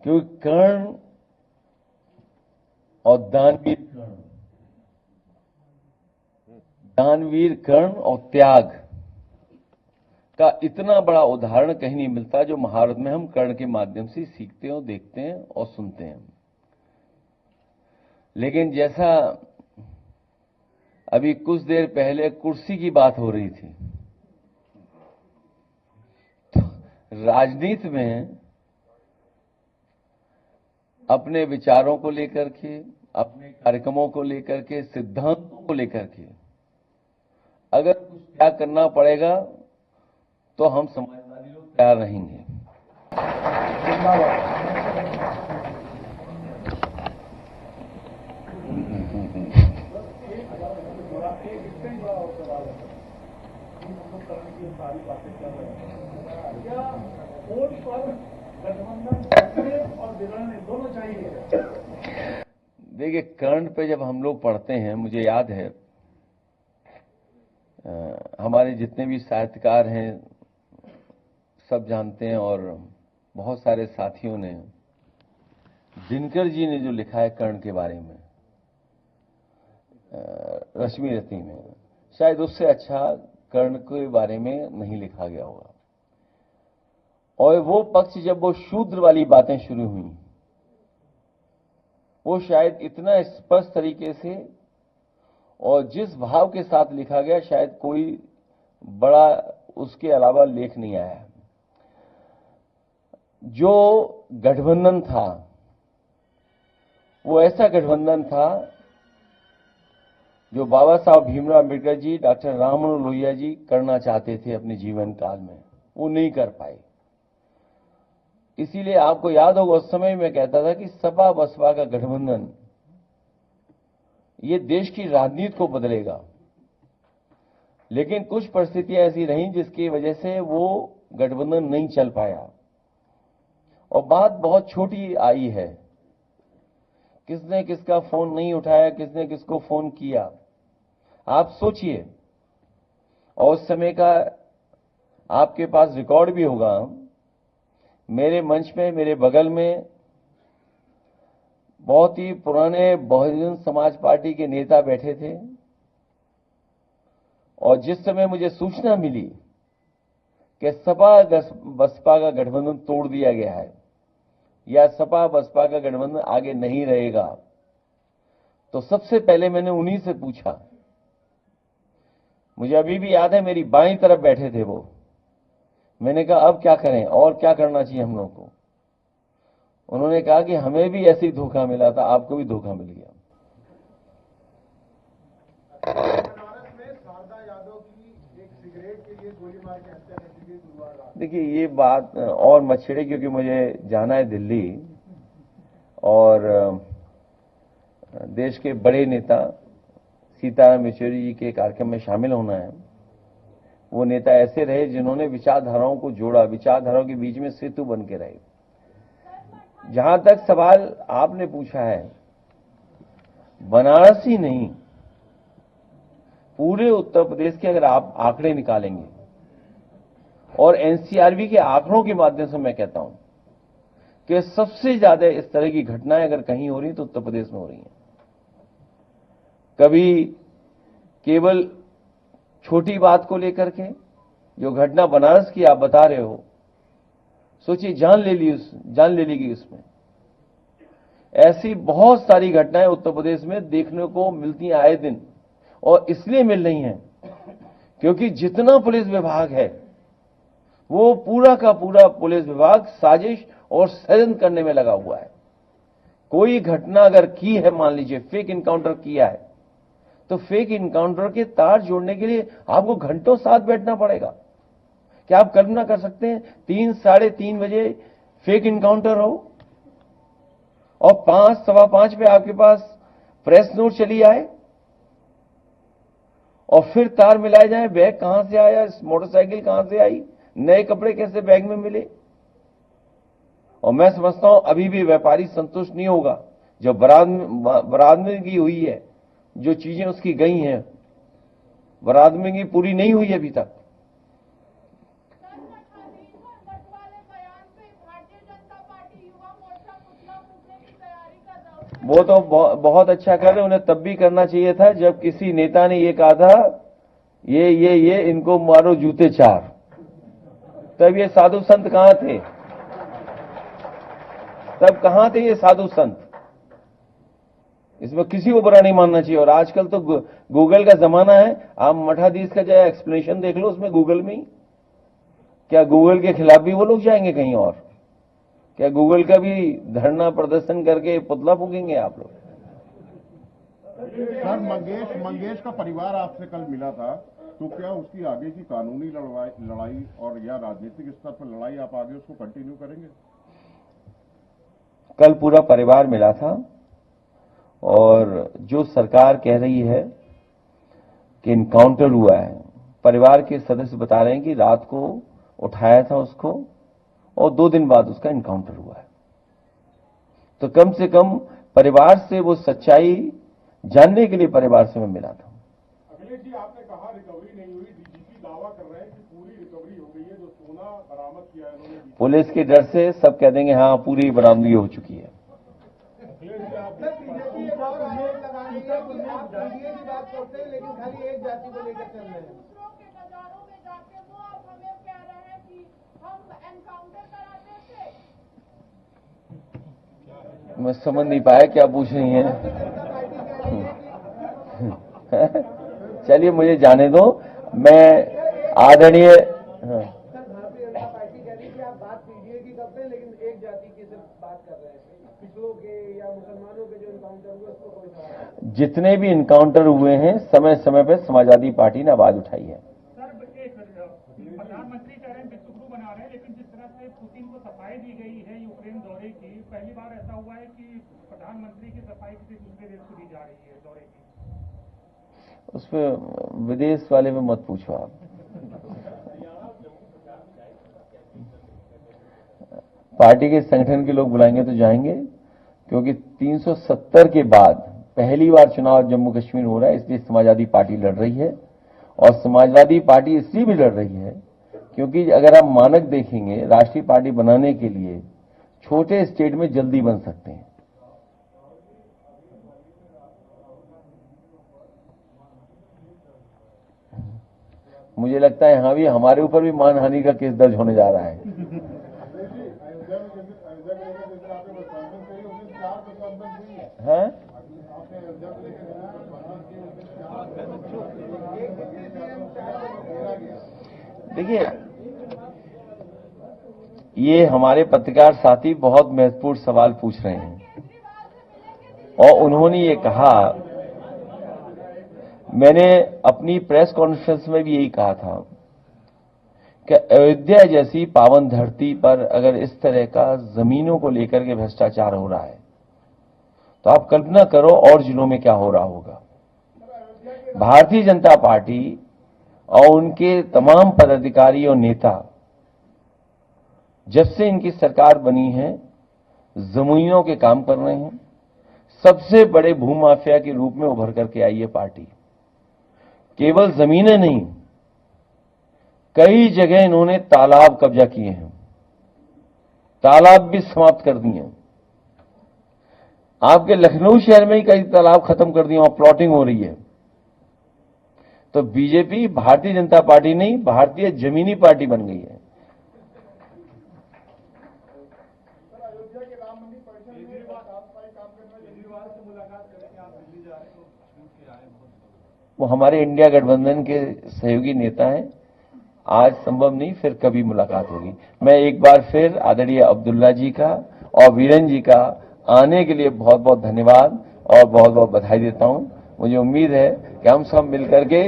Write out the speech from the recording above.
क्योंकि कर्ण और दानवीर कर्ण और त्याग का इतना बड़ा उदाहरण कहीं नहीं मिलता जो महाभारत में हम कर्ण के माध्यम से सीखते हैं, देखते हैं और सुनते हैं। लेकिन जैसा अभी कुछ देर पहले कुर्सी की बात हो रही थी, तो राजनीति में अपने विचारों को लेकर के, अपने कार्यक्रमों को लेकर के, सिद्धांतों को लेकर के अगर कुछ त्याग करना पड़ेगा तो हम समाजवादी लोग तैयार रहेंगे। देखिए, कर्ण पे जब हम लोग पढ़ते हैं, मुझे याद है हमारे जितने भी साहित्यकार हैं सब जानते हैं, और बहुत सारे साथियों ने, दिनकर जी ने जो लिखा है कर्ण के बारे में रश्मि रति में, शायद उससे अच्छा कर्ण के बारे में नहीं लिखा गया होगा। और वो पक्ष जब वो शूद्र वाली बातें शुरू हुई, वो शायद इतना स्पष्ट तरीके से और जिस भाव के साथ लिखा गया, शायद कोई बड़ा उसके अलावा लेख नहीं आया। जो गठबंधन था वो ऐसा गठबंधन था जो बाबा साहब भीमराव अम्बेडकर जी, डॉक्टर राम मनोहर लोहिया जी करना चाहते थे अपने जीवन काल में, वो नहीं कर पाए। इसीलिए आपको याद होगा उस समय मैं कहता था कि सपा बसपा का गठबंधन ये देश की राजनीति को बदलेगा। लेकिन कुछ परिस्थितियां ऐसी रहीं जिसकी वजह से वो गठबंधन नहीं चल पाया। और बात बहुत छोटी आई है, किसने किसका फोन नहीं उठाया, किसने किसको फोन किया, आप सोचिए। और उस समय का आपके पास रिकॉर्ड भी होगा। मेरे मंच में, मेरे बगल में बहुत ही पुराने बहुजन समाज पार्टी के नेता बैठे थे, और जिस समय मुझे सूचना मिली कि सपा बसपा का गठबंधन तोड़ दिया गया है या सपा बसपा का गठबंधन आगे नहीं रहेगा, तो सबसे पहले मैंने उन्हीं से पूछा। मुझे अभी भी याद है, मेरी बाईं तरफ बैठे थे वो। मैंने कहा अब क्या करें और क्या करना चाहिए हम लोग को। उन्होंने कहा कि हमें भी ऐसे ही धोखा मिला था, आपको भी धोखा मिल गया। देखिए, ये बात और मत छेड़े, क्योंकि मुझे जाना है दिल्ली, और देश के बड़े नेता सीताराम येचुरी जी के कार्यक्रम में शामिल होना है। वो नेता ऐसे रहे जिन्होंने विचारधाराओं को जोड़ा, विचारधाराओं के बीच में सेतु बन के रहे। जहां तक सवाल आपने पूछा है, बनारस ही नहीं, पूरे उत्तर प्रदेश के अगर आप आंकड़े निकालेंगे, और एनसीआरबी के आंकड़ों के माध्यम से मैं कहता हूं कि सबसे ज्यादा इस तरह की घटनाएं अगर कहीं हो रही तो उत्तर प्रदेश में हो रही हैं। कभी केवल छोटी बात को लेकर के, जो घटना बनारस की आप बता रहे हो, सोचिए जान ले ली गई उसमें। ऐसी बहुत सारी घटनाएं उत्तर प्रदेश में देखने को मिलती हैं आए दिन, और इसलिए मिल रही हैं क्योंकि जितना पुलिस विभाग है वो पूरा का पूरा पुलिस विभाग साजिश और षड्यंत्र करने में लगा हुआ है। कोई घटना अगर की है, मान लीजिए फेक इनकाउंटर किया है, तो फेक इनकाउंटर के तार जोड़ने के लिए आपको घंटों साथ बैठना पड़ेगा। क्या आप कल्पना कर सकते हैं 3 साढ़े 3 बजे फेक इनकाउंटर हो और 5 सवा 5 पे आपके पास प्रेस नोट चली आए, और फिर तार मिलाए जाए, बैग कहां से आया, मोटरसाइकिल कहां से आई, नए कपड़े कैसे बैग में मिले। और मैं समझता हूं अभी भी व्यापारी संतुष्ट नहीं होगा। जो बरामदगी हुई है, जो चीजें उसकी गई हैं, बरामदगी पूरी नहीं हुई अभी तक। वो तो बहुत अच्छा कर रहे, उन्हें तब भी करना चाहिए था जब किसी नेता ने ये कहा था ये इनको मारो जूते चार। तब ये साधु संत कहां थे? तब कहां थे ये साधु संत? इसमें किसी को बुरा नहीं मानना चाहिए। और आजकल तो गूगल का जमाना है, आप मठाधीश का जो एक्सप्लेनेशन देख लो उसमें गूगल में ही। क्या गूगल के खिलाफ भी वो लोग जाएंगे कहीं और? क्या गूगल का भी धरना प्रदर्शन करके पुतला फूकेंगे आप लोग? सर, मंगेश का परिवार आपसे कल मिला था, तो क्या उसकी आगे की कानूनी लड़ाई और या राजनीतिक स्तर पर लड़ाई आप आगे उसको कंटिन्यू करेंगे? कल पूरा परिवार मिला था और जो सरकार कह रही है कि इनकाउंटर हुआ है, परिवार के सदस्य बता रहे हैं कि रात को उठाया था उसको और 2 दिन बाद उसका इनकाउंटर हुआ है। तो कम से कम परिवार से वो सच्चाई जानने के लिए परिवार से मैं मिला था। अखिलेश जी, आपने कहा रिकवरी नहीं हुई, डीजीपी दावा कर रहे हैं कि पूरी रिकवरी हो गई है, जो सोना बरामद किया है उन्होंने। पुलिस के डर से सब कह देंगे हाँ पूरी बरामदगी हो चुकी है। लेकिन खाली एक जाति को लेकर चल रहे हैं। मैं समझ नहीं पाया क्या पूछ रही हैं। चलिए मुझे जाने दो, मैं आदरणीय भारतीय जनता पार्टी कह रही है कि आप बात पीडीए की करते हैं, लेकिन एक जाति की सिर्फ बात कर रहे हैं। पिछड़ों के या मुसलमानों के जो इनकाउंटर हुए उसको कोई सवाल नहीं। जितने भी इनकाउंटर हुए हैं समय समय पर समाजवादी पार्टी ने आवाज उठाई है। प्रधानमंत्री कह रहे हैं विश्वगुरु बना रहे हैं, लेकिन जिस तरह से पुतिन को सफाई दी गई है यूक्रेन दौरे की, पहली बार ऐसा हुआ है कि प्रधानमंत्री की सफाई किसी दूसरे देश को दी जा रही है दौरे की। उस पर विदेश वाले में मत पूछो आप। पार्टी के संगठन के लोग बुलाएंगे तो जाएंगे, क्योंकि 370 के बाद पहली बार चुनाव जम्मू कश्मीर हो रहा है, इसलिए समाजवादी पार्टी लड़ रही है। और समाजवादी पार्टी इसलिए भी लड़ रही है क्योंकि अगर आप मानक देखेंगे, राष्ट्रीय पार्टी बनाने के लिए छोटे स्टेट में जल्दी बन सकते हैं। मुझे लगता है यहां भी हमारे ऊपर भी मानहानि का केस दर्ज होने जा रहा है। हाँ? देखिए, ये हमारे पत्रकार साथी बहुत महत्वपूर्ण सवाल पूछ रहे हैं और उन्होंने ये कहा, मैंने अपनी प्रेस कॉन्फ्रेंस में भी यही कहा था कि अयोध्या जैसी पावन धरती पर अगर इस तरह का जमीनों को लेकर के भ्रष्टाचार हो रहा है तो आप कल्पना करो और जिलों में क्या हो रहा होगा। भारतीय जनता पार्टी और उनके तमाम पदाधिकारी और नेता जब से इनकी सरकार बनी है जमीनों के काम कर रहे हैं। सबसे बड़े भूमाफिया के रूप में उभर करके आई है पार्टी। केवल जमीनें नहीं, कई जगह इन्होंने तालाब कब्जा किए हैं, तालाब भी समाप्त कर दिए हैं। आपके लखनऊ शहर में ही कई तालाब खत्म कर दिए और प्लॉटिंग हो रही है। तो बीजेपी भारतीय जनता पार्टी नहीं, भारतीय जमीनी पार्टी बन गई है। वो हमारे इंडिया गठबंधन के सहयोगी नेता हैं। आज संभव नहीं, फिर कभी मुलाकात होगी। मैं एक बार फिर आदरणीय अब्दुल्ला जी का और वीरेन जी का आने के लिए बहुत बहुत धन्यवाद और बहुत बहुत बधाई देता हूं। मुझे उम्मीद है कि हम सब मिलकर के